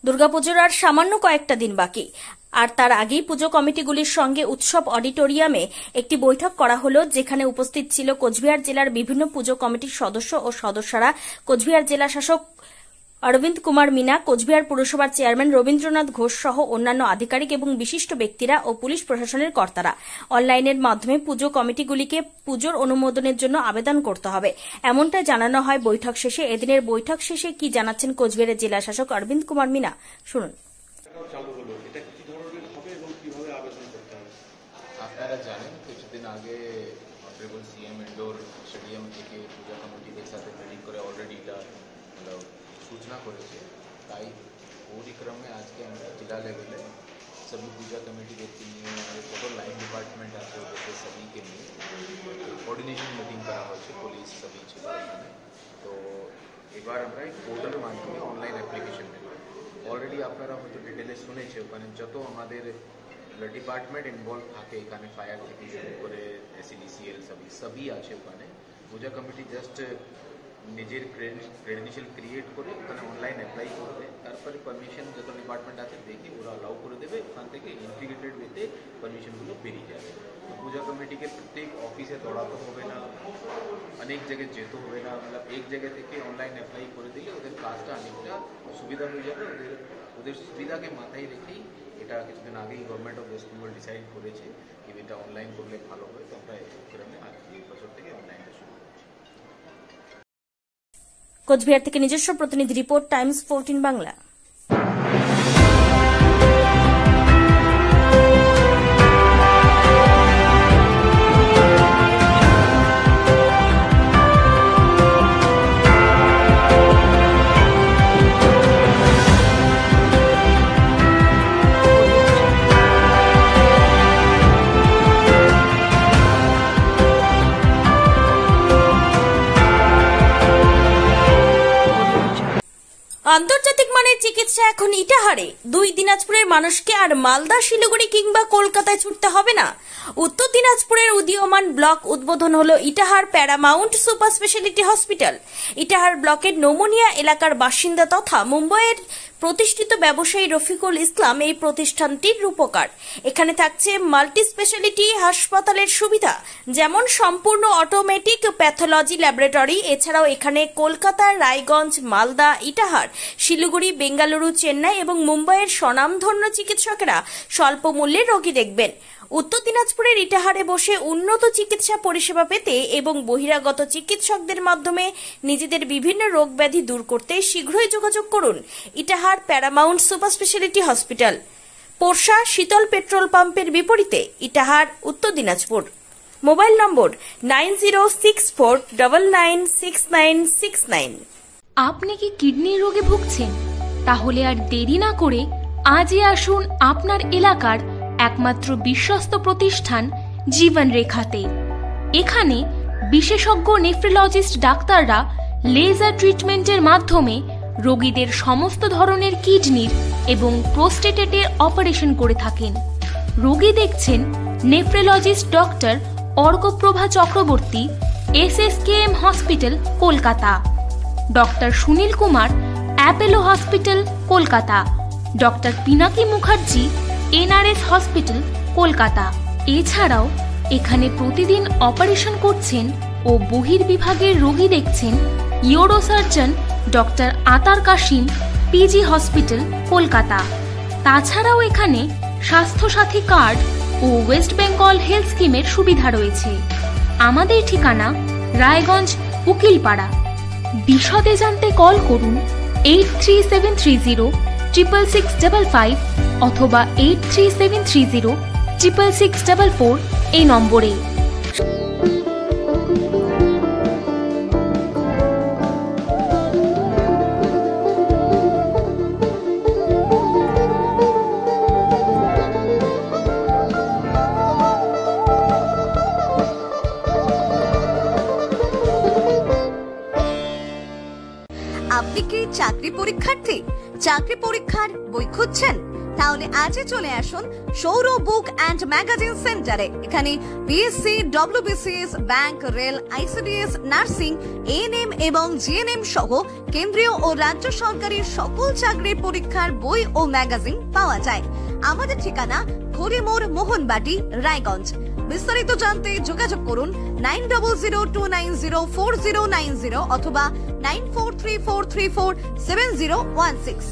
দুর্গাপুজোর আর সামান্য কয়েকটা দিন বাকি, আর তার আগেই পুজো কমিটিগুলির সঙ্গে উৎসব অডিটোরিয়ামে একটি বৈঠক করা হলো, যেখানে উপস্থিত ছিল কোচবিহার জেলার বিভিন্ন পুজো কমিটির সদস্য ও সদস্যরা, কোচবিহার জেলা শাসক অরবিন্দ কুমার মিনা, কোচবিহার পুরসভার চেয়ারম্যান রবীন্দ্রনাথ ঘোষ সহ অন্যান্য আধিকারিক এবং বিশিষ্ট ব্যক্তিরা ও পুলিশ প্রশাসনের কর্তারা। অনলাইনের মাধ্যমে পুজো কমিটিগুলিকে পুজোর অনুমোদনের জন্য আবেদন করতে হবে, এমনটাই জানানো হয় বৈঠক শেষে। এদিনের বৈঠক শেষে কি জানাচ্ছেন কোচবিহারের জেলা শাসক অরবিন্দ কুমার মিনা, শুনুন। আপনারা জানেন কিছুদিন আগে অনারেবল সিএম ইন্ডোর স্টেডিয়াম থেকে পূজা কমিটিদের সাথে মিটিং করে অলরেডি এটা सूचना করেছে। তাই ওই ক্রমে আজকে আমরা জেলা লেভেলে सभी पूजा कमेटी व्यक्ति निये टोटल लाइन डिपार्टमेंट আছে ওদের সবাইকে নিয়ে কোঅর্ডিনেশন মিটিং করা হয়েছে, পুলিশ সবই ছিল এখানে। তো এবার আমরা এই পোর্টালের মাধ্যমে অনলাইন অ্যাপ্লিকেশন নেব। অলরেডি আপনারা হয়তো ডিটেলে শুনেছে ওখানে যত আমাদের ডিপার্টমেন্ট ইনভলভ থাকে, এখানে ফায়ার থেকে শুরু করে এসিডিসিএল সবই আছে ওখানে। পূজা কমিটি জাস্ট নিজের ক্রেডেনশিয়াল ক্রিয়েট করে ওখানে অনলাইন অ্যাপ্লাই করবে, তারপরে পারমিশন যত ডিপার্টমেন্ট আছে দেখে ওরা অ্যালাউ করে দেবে, ওখান থেকে ইন্টিগ্রেটেড ওয়েতে পারমিশনগুলো বেরিয়ে যাবে। পূজা কমিটিকে প্রত্যেক অফিসে দৌড়াতে হবে না, অনেক জায়গায় যেতে হবে না, मतलब এক জায়গা থেকে অনলাইন অ্যাপ্লাই করে দিলে ওদের কাজটা অনেকটা সুবিধা হয়ে যাবে। ওদের সুবিধাকে মাথায় রেখেই এটা কিছুদিন আগেই government of West Bengal decide করেছে যে এটা অনলাইন করলে ভালো হয়। তো আমরা এই কারণে এই বছর থেকে অনলাইনটা শুরু করছি। কোচবিহার থেকে নিজস্ব প্রতিনিধি রিপোর্ট, টাইমস 14 বাংলা। আন্তর্জাতিক মানের চিকিৎসা এখন ইটাহারে। 2 দিনাজপুরের মানুষকে আর মালদা, শিলিগুড়ি কিংবা কলকাতায় ছুটতে হবে না। উত্তর দিনাজপুরের উদীয়মান ব্লক উদ্বোধন হলো Itahar Paramount super speciality hospital. Itahar ব্লকের নোমনিয়া এলাকার বাসিন্দা তথা মুম্বাইয়ের প্রতিষ্ঠিত ব্যবসায়ী রফিকুল ইসলাম এই প্রতিষ্ঠানটির রূপকার। এখানে থাকছে মাল্টি স্পেশালিটি হাসপাতালের সুবিধা, যেমন সম্পূর্ণ অটোমেটিক প্যাথোলজি ল্যাবরেটরি। এছাড়াও এখানে কলকাতা, রায়গঞ্জ, মালদা, ইটাহার, শিলিগুড়ি, বেঙ্গালুরু, চেন্নাই এবং মুম্বাইয়ের স্বনামধন্য চিকিৎসকেরা স্বল্প মূল্যে রোগী দেখবেন। উত্তর দিনাজপুরের ইটাহারে বসে উন্নত চিকিৎসা পরিষেবা পেতে এবং বহিরাগত চিকিৎসকদের মাধ্যমে নিজেদের বিভিন্ন রোগ ব্যাধি দূর করতে শীঘ্রই যোগাযোগ করুন Itahar Paramount super speciality hospital, Porsha Shital petrol পাম্পের বিপরীতে, ইটাহার, উত্তর দিনাজপুর। মোবাইল নম্বর 9064996969। আপনি কি কিডনি রোগে ভুগছেন? তাহলে আর দেরি না করে আজই আসুন আপনার এলাকার একমাত্র বিশ্বস্ত প্রতিষ্ঠান জীবন রেখাতে। এখানে বিশেষজ্ঞ নেফ্রোলজিস্ট ডাক্তাররা লেজার ট্রিটমেন্টের মাধ্যমে রোগীদের সমস্ত ধরনের কিডনির এবং প্রোস্টেটের অপারেশন করে থাকেন। রোগী দেখছেন nephrologist doctor Arkaprabha Chakraborty, SSKM hospital, Kolkata. Doctor Sunil Kumar, Apollo hospital, Kolkata. Doctor Pinaki Mukherjee, NRS hospital, Kolkata. এছাড়াও এখানে প্রতিদিন অপারেশন করছেন ও বহির্বিভাগের রোগী দেখছেন ইউরোসার্জন ডক্টর আতার কাশিম, PG হসপিটাল, কলকাতা। তাছাড়াও এখানে স্বাস্থ্যসাথী কার্ড ও ওয়েস্ট বেঙ্গল হেলথ স্কিমের সুবিধা রয়েছে। আমাদের ঠিকানা রায়গঞ্জ, উকিলপাড়া। বিশদে জানতে কল করুন 8373066655 অথবা 8373066644 এই নম্বরে। আপনি কি চাকরি পরীক্ষার্থী? চাকরি পরীক্ষার বই খুঁজছেন? তাহলে আজই চলে আসুন সৌর বুক অ্যান্ড ম্যাগাজিন সেন্টারে। এখানে BSc, WBCS, bank, rail, ICDS, nursing, ANM এবং জিএনএম সহ কেন্দ্রীয় ও রাজ্য সরকারি সকল চাকরির পরীক্ষার বই ও ম্যাগাজিন পাওয়া যায়। আমাদের ঠিকানা খড়িমোড়, মোহনবাটি, রায়গঞ্জ। বিস্তারিত জানতে যোগাযোগ করুন 9002904090 অথবা 9434347016।